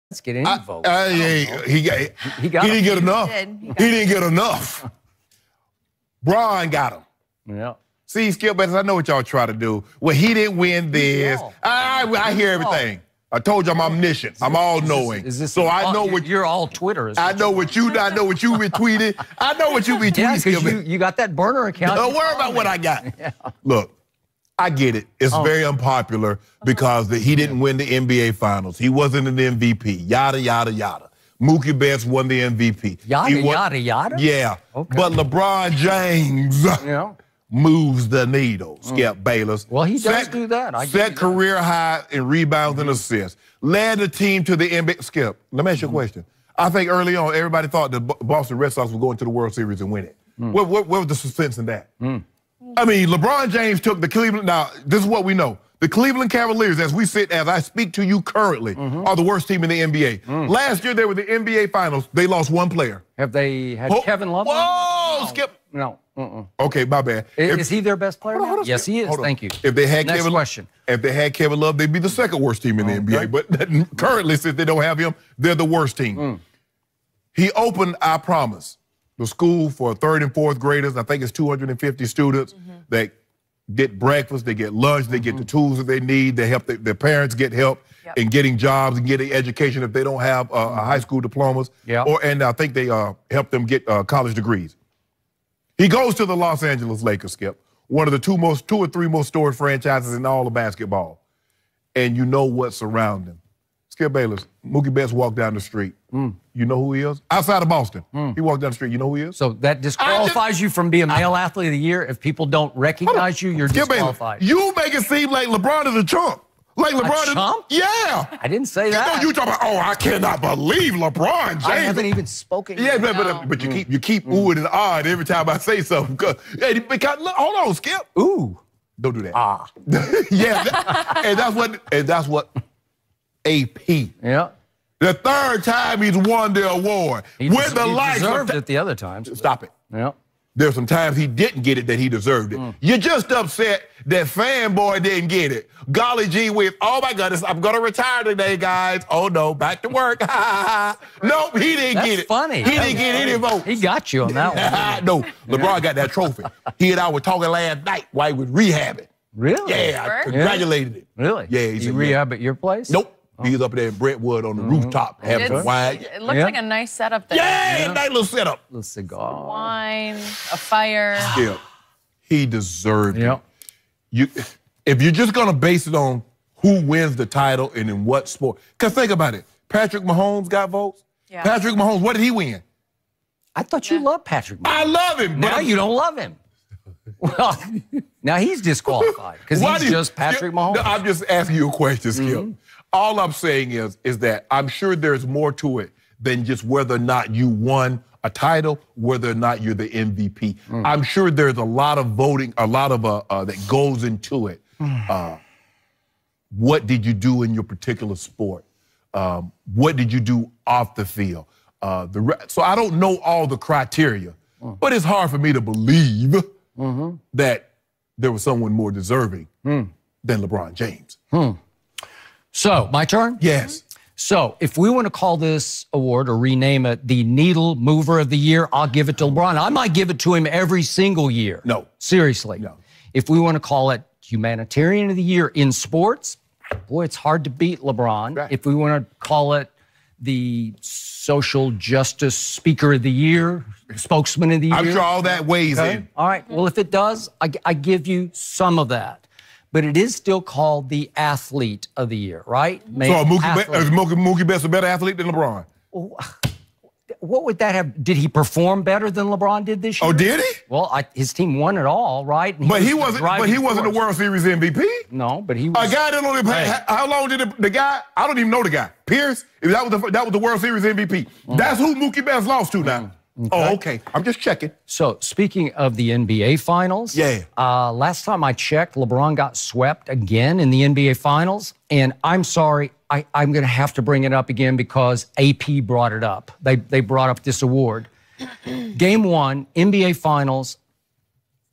Let's get any votes. He didn't get enough. He didn't get enough. Bron got him. Yeah. See, Skip Bayless, I know what y'all try to do. Well, he didn't win this. I hear everything. I told you I'm omniscient. I'm all-knowing. So I know what you're all Twitter. I know what you retweeted. I know what you retweeted. Yeah, you got that burner account. Don't worry about what I got. Yeah. Look, I get it. It's very unpopular because he didn't win the NBA Finals. He wasn't an MVP. Yada, yada, yada. Mookie Betts won the MVP. Yada, yada? Yeah. Okay. But LeBron James moves the needle, Skip Bayless. Well, he does do that. Set career high in rebounds and assists. Led the team to the NBA. Skip, let me ask you a question. I think early on, everybody thought the Boston Red Sox would go into the World Series and win it. What was the suspense in that? I mean, LeBron James took the Cleveland. Now, this is what we know. The Cleveland Cavaliers, as I speak to you currently, are the worst team in the NBA. Last year, they were the NBA Finals. They lost one player. Have they had Kevin Love? Whoa, Skip. No. Okay, my bad. Is he their best player now? Yes, he is. Thank you. If they had Next question. If they had Kevin Love, they'd be the second worst team in the NBA. But currently, since they don't have him, they're the worst team. He opened I Promise, the school for third and fourth graders. I think it's 250 students that get breakfast, they get lunch, they get the tools that they need. They help their parents get help in getting jobs and getting education if they don't have high school diplomas. And I think they help them get college degrees. He goes to the Los Angeles Lakers, Skip, one of the two or three most storied franchises in all of basketball. And you know what's around him. Skip Bayless, Mookie Betts walked down the street. You know who he is? Outside of Boston. He walked down the street. You know who he is? So that disqualifies you from being male athlete of the year. If people don't recognize you, you're disqualified. You make it seem like LeBron is a chump. Like LeBron a chump? Yeah. I didn't say that. You talking about, I cannot believe LeBron James. I haven't even spoken. Yeah, but you keep oohing and ahhing every time I say something. Because hold on, Skip. Ooh. Don't do that. Yeah. And that's what AP. Yeah. The third time he's won the award. He deserved it the other times. Stop it. Yeah. There's some times he didn't get it that he deserved it. You're just upset that fanboy didn't get it. Golly gee whiz, oh my goodness, I'm going to retire today, guys. Oh no, back to work. Nope, he didn't get it. That's funny. He didn't get any votes. He got you on that one. No, LeBron got that trophy. He and I were talking last night while he was rehabbing. Really? Yeah, I congratulated him. Really? Yeah. You rehab at your place? Nope. He's up there in Brentwood on the rooftop having some wine. It looks like a nice setup there. Yeah, nice little setup. A little cigar. Wine, a fire. Yeah, he deserved it. If you're just going to base it on who wins the title and in what sport. Because think about it. Patrick Mahomes got votes. Yeah. Patrick Mahomes, what did he win? I thought you loved Patrick Mahomes. I love him. Now you don't love him. Well, now he's disqualified because he's just Patrick Mahomes. No, I'm just asking you a question, Skip. All I'm saying is that I'm sure there's more to it than just whether or not you won a title, whether or not you're the MVP. I'm sure there's a lot of voting, a lot of that goes into it. What did you do in your particular sport? What did you do off the field? So I don't know all the criteria, but it's hard for me to believe that there was someone more deserving than LeBron James. So, my turn? Yes. So, if we want to call this award or rename it the Needle Mover of the Year, I'll give it to LeBron. I might give it to him every single year. No. Seriously. No. If we want to call it Humanitarian of the Year in sports, boy, it's hard to beat LeBron. Right. If we want to call it the Social Justice Speaker of the Year, Spokesman of the Year. I'm sure all that weighs in. All right. Well, if it does, I give you some of that. But it is still called the Athlete of the Year, right? So Mookie Betts a better athlete than LeBron? What would that have? Did he perform better than LeBron did this year? Oh, did he? Well, his team won it all, right? And he wasn't the World Series MVP. No, but he was. A guy that only played. How long did the guy? I don't even know the guy. Pierce. That was the World Series MVP. That's who Mookie Betts lost to now. Okay. Oh, okay. I'm just checking. So, speaking of the NBA Finals, last time I checked, LeBron got swept again in the NBA Finals. And I'm sorry, I'm going to have to bring it up again because AP brought it up. They brought up this award. Game 1, NBA Finals,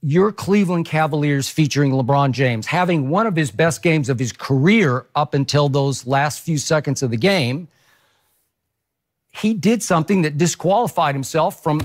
your Cleveland Cavaliers featuring LeBron James, having one of his best games of his career up until those last few seconds of the game. he did something that disqualified himself from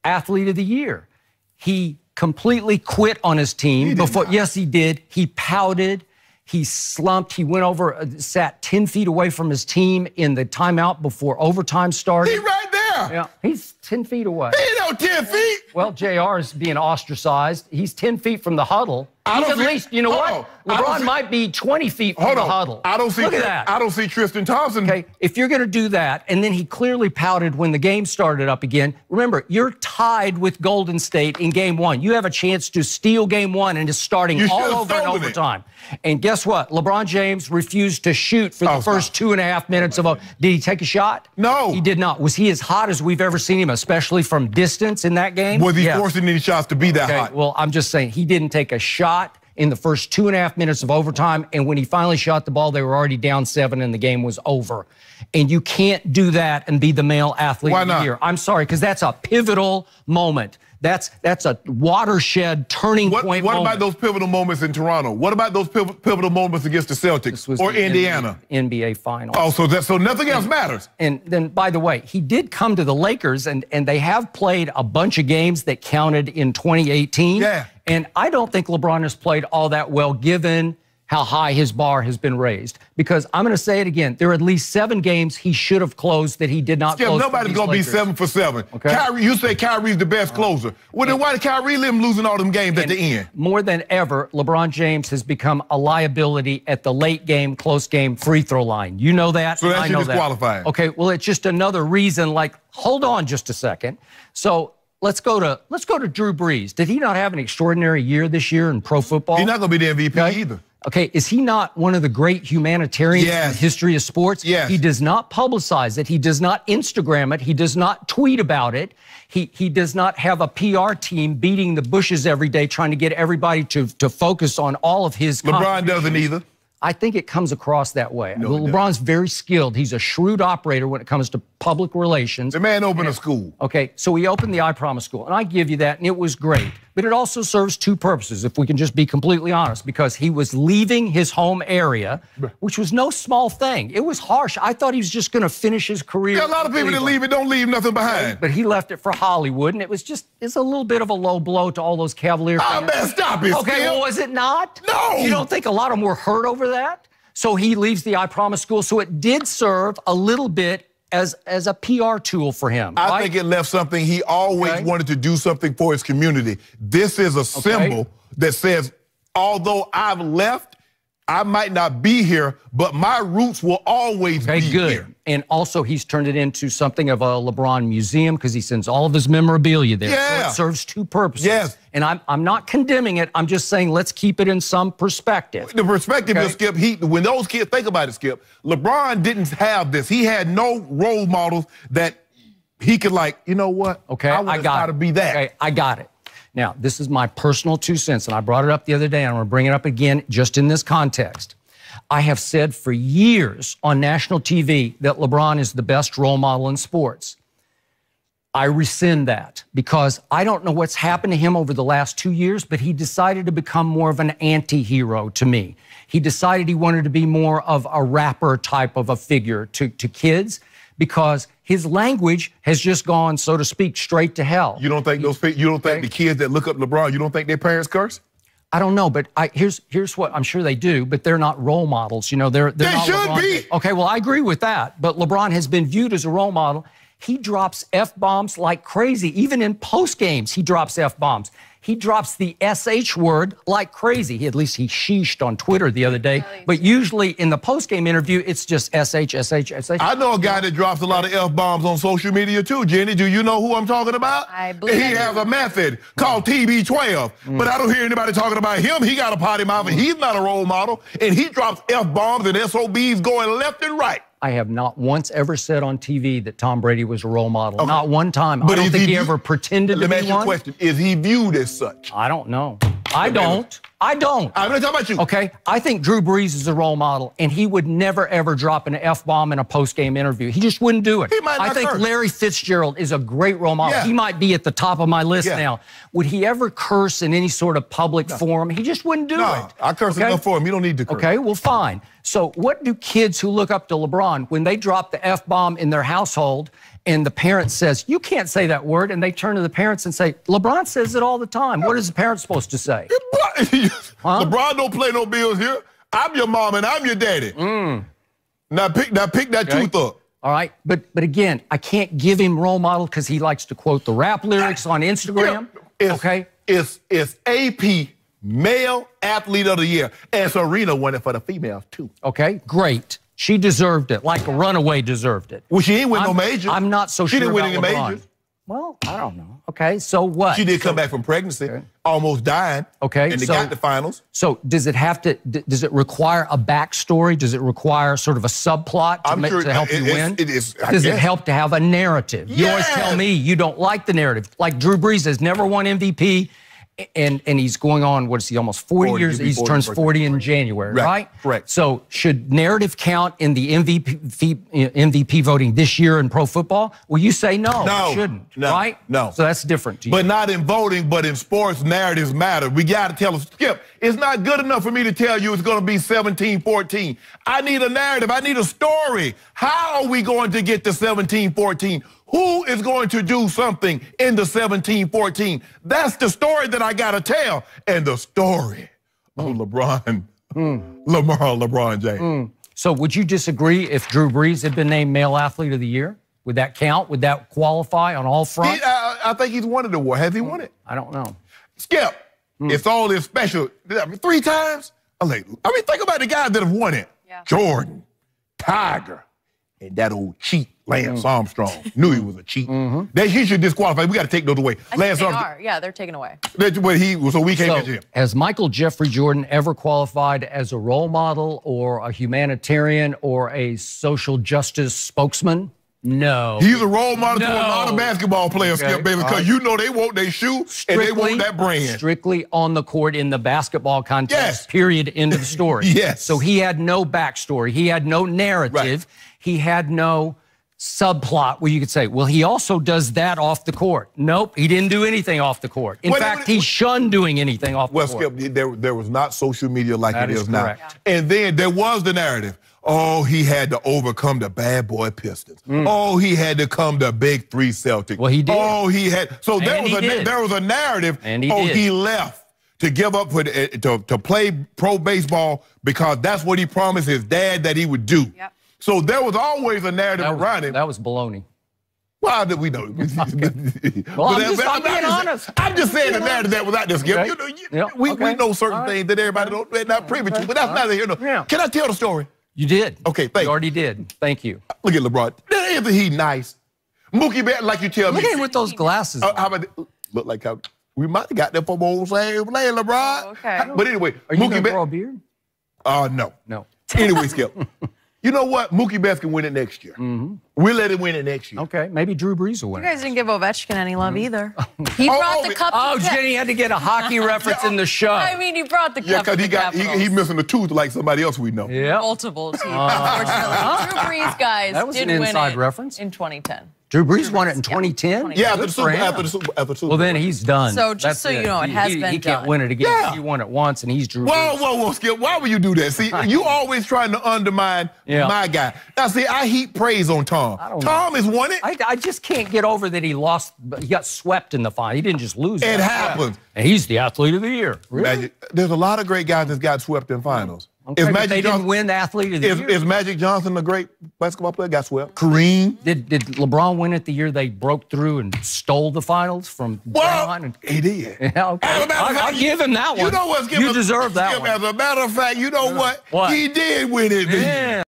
Athlete of the Year. He completely quit on his team before. Yes, he did. He pouted. He slumped. He went over, sat 10 feet away from his team in the timeout before overtime started. He right there. Yeah, he's 10 feet away. He ain't no 10 feet. Well, JR is being ostracized. He's 10 feet from the huddle. He's at least, you know what? LeBron might be 20 feet from the huddle. I don't see. Look at that. I don't see Tristan Thompson. Okay, if you're going to do that, and then he clearly pouted when the game started up again. Remember, you're tied with Golden State in Game 1. You have a chance to steal Game 1 and it's starting all over in overtime. And guess what? LeBron James refused to shoot for the first 2.5 minutes of a. Did he take a shot? No, he did not. Was he as hot as we've ever seen him, especially from distance in that game? Was he forcing any shots to be that hot? Well, I'm just saying he didn't take a shot in the first 2.5 minutes of overtime, and when he finally shot the ball, they were already down 7 and the game was over. And you can't do that and be the male athlete of the year. I'm sorry, because that's a pivotal moment. That's a watershed turning point moment. What about those pivotal moments in Toronto? What about those pivotal moments against the Celtics or Indiana? NBA Finals. Oh, so nothing else matters. And then, by the way, he did come to the Lakers, and they have played a bunch of games that counted in 2018. Yeah. And I don't think LeBron has played all that well, given how high his bar has been raised. Because I'm going to say it again, there are at least 7 games he should have closed that he did not close. Nobody's going to be 7 for 7. Okay. Kyrie, you say Kyrie's the best closer. Well, then why did Kyrie let him losing all them games at the end? More than ever, LeBron James has become a liability at the late game, close game, free throw line. You know that. So that's disqualifying. Okay, well, it's just another reason, like, hold on just a second. So let's go to Drew Brees. Did he not have an extraordinary year this year in pro football? He's not going to be the MVP either. Okay, is he not one of the great humanitarians in the history of sports? Yes. He does not publicize it. He does not Instagram it. He does not tweet about it. He does not have a PR team beating the bushes every day trying to get everybody to focus on all of his LeBron doesn't either. I think it comes across that way. No, LeBron's very skilled. He's a shrewd operator when it comes to public relations. The man opened a school. Okay, so he opened the I Promise School, and I give you that, and it was great. But it also serves 2 purposes, if we can just be completely honest, because he was leaving his home area, which was no small thing. It was harsh. I thought he was just going to finish his career. Yeah, a lot of people that leave it don't leave nothing behind. But he left it for Hollywood, and it's a little bit of a low blow to all those Cavalier fans. Oh, man, stop it, Okay, well, was it not? No. You don't think a lot of them were hurt over that? So he leaves the I Promise School. So it did serve a little bit as a PR tool for him. I think it left something. He always wanted to do something for his community. This is a symbol that says, although I've left, I might not be here, but my roots will always be here. And also, he's turned it into something of a LeBron museum because he sends all of his memorabilia there. Yeah. So it serves 2 purposes. Yes. And I'm not condemning it. I'm just saying let's keep it in some perspective. The perspective is, Skip, when those kids, think about it, Skip, LeBron didn't have this. He had no role models that he could, like, you know what? Okay, I want to try to be that. Okay, I got it. Now, this is my personal 2 cents, and I brought it up the other day, and I'm going to bring it up again just in this context. I have said for years on national TV that LeBron is the best role model in sports. I rescind that because I don't know what's happened to him over the last 2 years, but he decided to become more of an anti-hero to me. He decided he wanted to be more of a rapper type of a figure to kids because his language has just gone, so to speak, straight to hell. You don't think the kids that look up LeBron, you don't think their parents curse? I don't know, but here's what I'm sure they do, but they're not role models. You know, they're they not should LeBron. be. Okay, well, I agree with that, but LeBron has been viewed as a role model. He drops F-bombs like crazy. Even in post games, he drops F-bombs. He drops the SH word like crazy. At least he sheeshed on Twitter the other day. But usually in the post-game interview, it's just SH, SH, SH. I know a guy that drops a lot of F-bombs on social media too, Jenny. Do you know who I'm talking about? I believe he has a method called TB12. But I don't hear anybody talking about him. He got a potty mouth and he's not a role model. And he drops F-bombs and SOBs going left and right. I have not once ever said on TV that Tom Brady was a role model. Okay. Not one time. But I don't think he ever pretended to be one. Let me ask you a question. Is he viewed as such? I don't know. I don't. I don't. I'm not talking about you. Okay? I think Drew Brees is a role model, and he would never, ever drop an F-bomb in a post-game interview. He just wouldn't do it. He might not I think curse. Larry Fitzgerald is a great role model. Yeah. He might be at the top of my list Yeah. now. Would he ever curse in any sort of public forum? He just wouldn't do it. I curse enough for him. You don't need to curse. Okay, well, fine. So what do kids who look up to LeBron, when they drop the F-bomb in their household and the parent says, you can't say that word, and they turn to the parents and say, LeBron says it all the time. What is the parent supposed to say? LeBron don't play no bills here. I'm your mom and I'm your daddy. Now pick that tooth up. All right, but again, I can't give him role model because he likes to quote the rap lyrics on Instagram. It's AP Male Athlete of the Year. And Serena won it for the females, too. Okay, great. She deserved it, like a runaway deserved it. Well, she ain't win no majors. I'm not so sure She didn't win about any LeBron. majors. Well, I don't know. Okay, so what? She did come back from pregnancy, almost dying. Okay, and they got the finals. So does it require a backstory? Does it require sort of a subplot to help you win? Does it help to have a narrative? You always tell me you don't like the narrative. Like Drew Brees has never won MVP, and he's going on, what is he, almost 40 years? He turns 40 in January, right? Correct. So should narrative count in the MVP voting this year in pro football? Well, you say no, it shouldn't, right? No. So that's different to you. But not in voting, but in sports, narratives matter. We got to tell us, Skip, it's not good enough for me to tell you it's going to be 17-14. I need a narrative. I need a story. How are we going to get to 17-14? Who is going to do something in the 17-14? That's the story that I got to tell. And the story of LeBron James. So would you disagree if Drew Brees had been named Male Athlete of the Year? Would that count? Would that qualify on all fronts? I think he's won it the award. Has he won it? I don't know. Skip, it's all this special. 3 times? Think about the guys that have won it. Yeah. Jordan, Tiger, and that old cheat, Lance Armstrong. Knew he was a cheat. He should disqualify. We got to take those away. I think they are. Yeah, they're taken away. So we can't get him. Has Michael Jeffrey Jordan ever qualified as a role model or a humanitarian or a social justice spokesman? No. He's a role model to a lot of basketball players, Skip, baby, because you know they want their shoe and they want that brand. Strictly on the court in the basketball context, period, end of the story. Yes. So he had no backstory. He had no narrative. Right. He had no subplot where you could say, well, he also does that off the court. Nope, he didn't do anything off the court. In fact, he shunned doing anything off the court. Skip, there was not social media like it is now. Correct. And then there was the narrative. Oh, he had to overcome the bad boy Pistons. Oh, he had to come the Big 3 Celtics. Well, he did. Oh, he had. So there was a narrative. And he did. He left to give up to play pro baseball because that's what he promised his dad that he would do. Yep. So there was always a narrative around him. That was baloney. Why did we know? Well, I'm being honest. I'm just saying the narrative that was out there, Skip. Okay. We know certain things that everybody don't not privy to, but that's neither here nor there. Can I tell the story? You did. Okay, thank you. You already did. Thank you. Look at LeBron. Isn't he nice? Mookie Betts, like you tell me. Look at him with those glasses. How about look like how we might have got them from old same play, LeBron. Oh, okay. But anyway, Are you Mookie going to Betts. grow a beard? No. No. Anyway, Skip. You know what? Mookie Betts can win it next year. We'll let him win it next year. Okay, maybe Drew Brees will win. You guys didn't give Ovechkin any love either. He brought the cup to Oh, Jenny had to get a hockey reference in the show. I mean, he brought the cup to the Capitals. he's missing a tooth like somebody else we know. Yeah. Multiple teams, unfortunately. Drew Brees, guys, That was did an win inside it reference. in 2010. Drew Brees won it in 2010? Yeah, after Good the for Super him. Bowl. Well, then he's done. So just so you know, it has been He can't done. win it again. Yeah. He won it once, and he's Drew Brees. Whoa, Skip. Why would you do that? See, you always trying to undermine my guy. Now, see, I heap praise on Tom. Tom has won it. I just can't get over that he lost. He got swept in the final. He didn't just lose. It happens. And he's the athlete of the year. Really? There's a lot of great guys that got swept in finals. Okay, but they didn't win the athlete of the year. Is Magic Johnson a great basketball player? Got swept. Kareem. Did LeBron win it the year they broke through and stole the finals from Draymond? He did. Yeah, okay. I'll give him that one. You know what, Skip? You deserve that Skip, one. as a matter of fact, you know what? What? He did win it. Yeah.